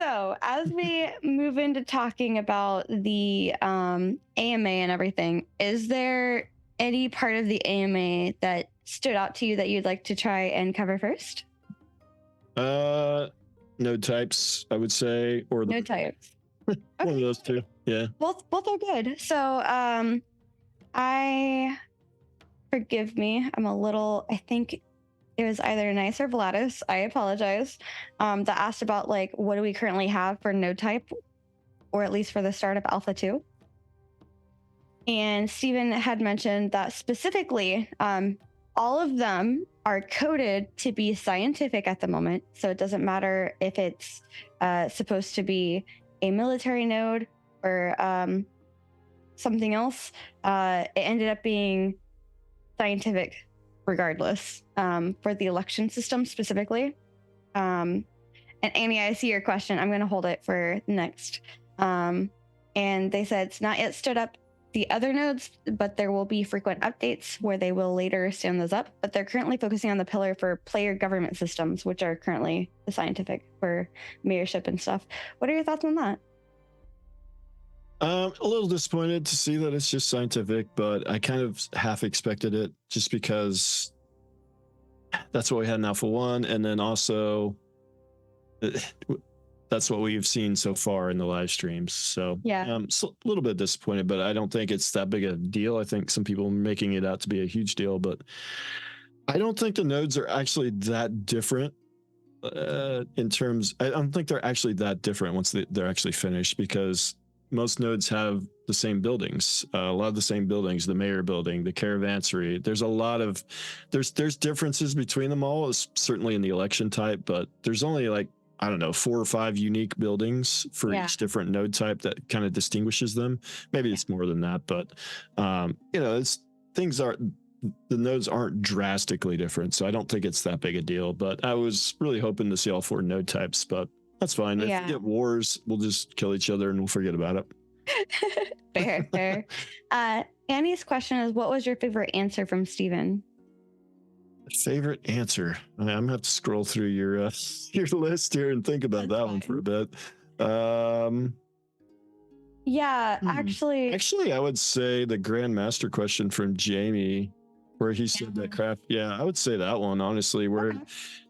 So, as we move into talking about the AMA and everything, is there any part of the AMA that stood out to you that you'd like to try and cover first? Node types, I would say, or No the types. one of Okay. those two. Yeah. Both are good. So, I forgive me. I think it was either Nice or Vladis. I apologize. That asked about like what do we currently have for node type, or at least for the start of Alpha 2. And Stephen had mentioned that specifically, all of them are coded to be scientific at the moment. So it doesn't matter if it's supposed to be a military node or something else. It ended up being scientific regardless, for the election system specifically. And Annie, I see your question. I'm going to hold it for next. And they said it's not yet stood up the other nodes, but there will be frequent updates where they will later stand those up. But they're currently focusing on the pillar for player government systems, which are currently the scientific for mayorship and stuff. What are your thoughts on that? A little disappointed to see that it's just scientific, but I kind of half expected it just because that's what we had in Alpha 1, and then also that's what we've seen so far in the live streams. So Yeah. So a little bit disappointed, but I don't think it's that big a deal. I think some people are making it out to be a huge deal, but I don't think the nodes are actually that different. In terms, I don't think they're actually that different once they're actually finished, because most nodes have the same buildings, a lot of the same buildings, the mayor building, the caravansary. There's a lot of, there's differences between them all, certainly in the election type, but there's only like, I don't know, 4 or 5 unique buildings for each different node type that kind of distinguishes them. Maybe it's more than that, but the nodes aren't drastically different, so I don't think it's that big a deal. But I was really hoping to see all 4 node types, but that's fine. If we get wars, we'll just kill each other and we'll forget about it. Fair. Annie's question is, what was your favorite answer from Steven? Favorite answer? I'm gonna have to scroll through your list here and think about that one for a bit. Actually, I would say the Grandmaster question from Jamie, where he said that I would say that one, honestly, where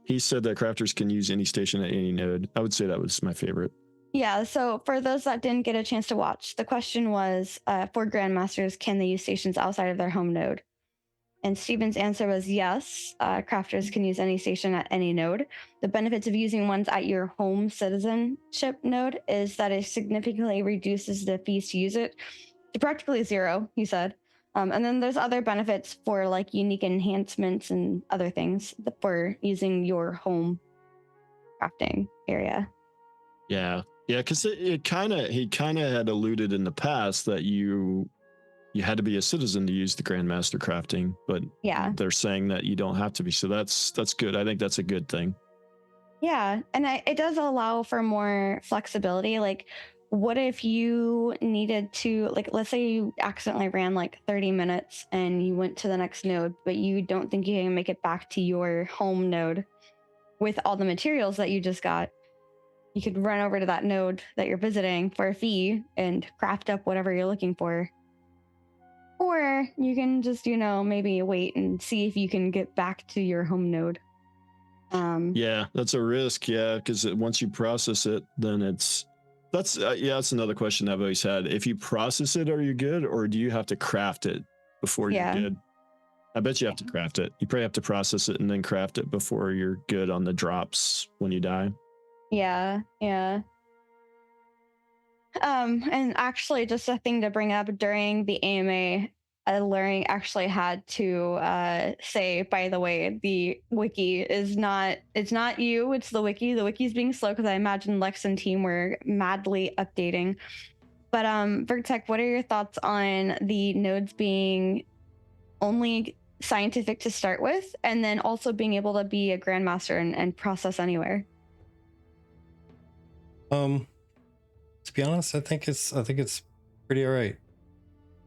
he said that crafters can use any station at any node. I would say that was my favorite. Yeah, so for those that didn't get a chance to watch, the question was, for Grandmasters, can they use stations outside of their home node? And Steven's answer was yes, crafters can use any station at any node. The benefits of using ones at your home citizenship node is that it significantly reduces the fees to use it to practically zero, he said. And then there's other benefits for like unique enhancements and other things for using your home crafting area. Yeah, because he kind of had alluded in the past that you had to be a citizen to use the Grandmaster Crafting, but they're saying that you don't have to be. So that's good. I think that's a good thing. Yeah, and it does allow for more flexibility. Like, what if you needed to, like, let's say you accidentally ran like 30 minutes and you went to the next node, but you don't think you can make it back to your home node with all the materials that you just got. You could run over to that node that you're visiting for a fee and craft up whatever you're looking for. Or you can just, maybe wait and see if you can get back to your home node. Yeah, that's a risk. Yeah, because once you process it, then that's another question I've always had. If you process it, are you good, or do you have to craft it before you're good? I bet you have to craft it. You probably have to process it and then craft it before you're good on the drops when you die. Yeah. And actually, just a thing to bring up during the AMA, Luring actually had to say, by the way, the wiki it's not you, it's the wiki. The wiki's being slow because I imagine Lex and team were madly updating. But Virtek, what are your thoughts on the nodes being only scientific to start with, and then also being able to be a Grandmaster and process anywhere? To be honest, I think it's pretty all right.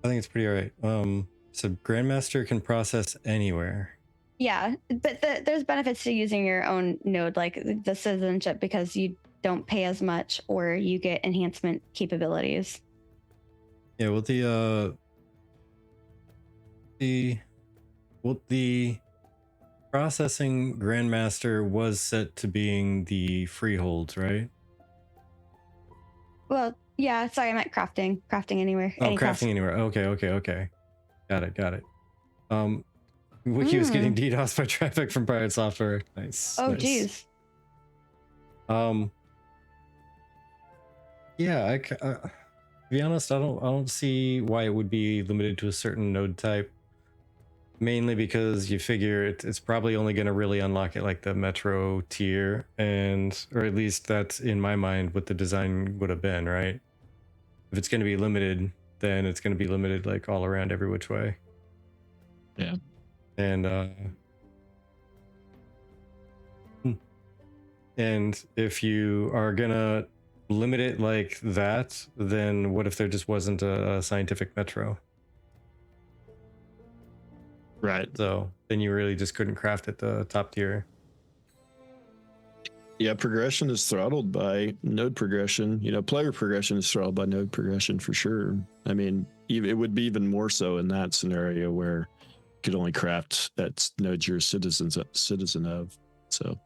So Grandmaster can process anywhere. Yeah, but there's benefits to using your own node, like the citizenship, because you don't pay as much, or you get enhancement capabilities. Yeah, well, the processing Grandmaster was set to being the freeholds, right? Well, yeah, sorry, I meant crafting. Crafting anywhere. Oh, Any crafting anywhere. Okay. Got it. Wiki was Mm. getting DDoS by traffic from Pirate Software. Nice. Oh, nice. geez. Yeah, to be honest, I don't see why it would be limited to a certain node type. Mainly because you figure it's probably only going to really unlock it like the Metro tier, or at least that's in my mind what the design would have been, right? If it's going to be limited, then it's going to be limited like all around every which way. Yeah. And if you are going to limit it like that, then what if there just wasn't a scientific Metro? Right. So then you really just couldn't craft at the top tier. Yeah, progression is throttled by node progression. Player progression is throttled by node progression for sure. I mean, it would be even more so in that scenario where you could only craft that node you're a citizen of. So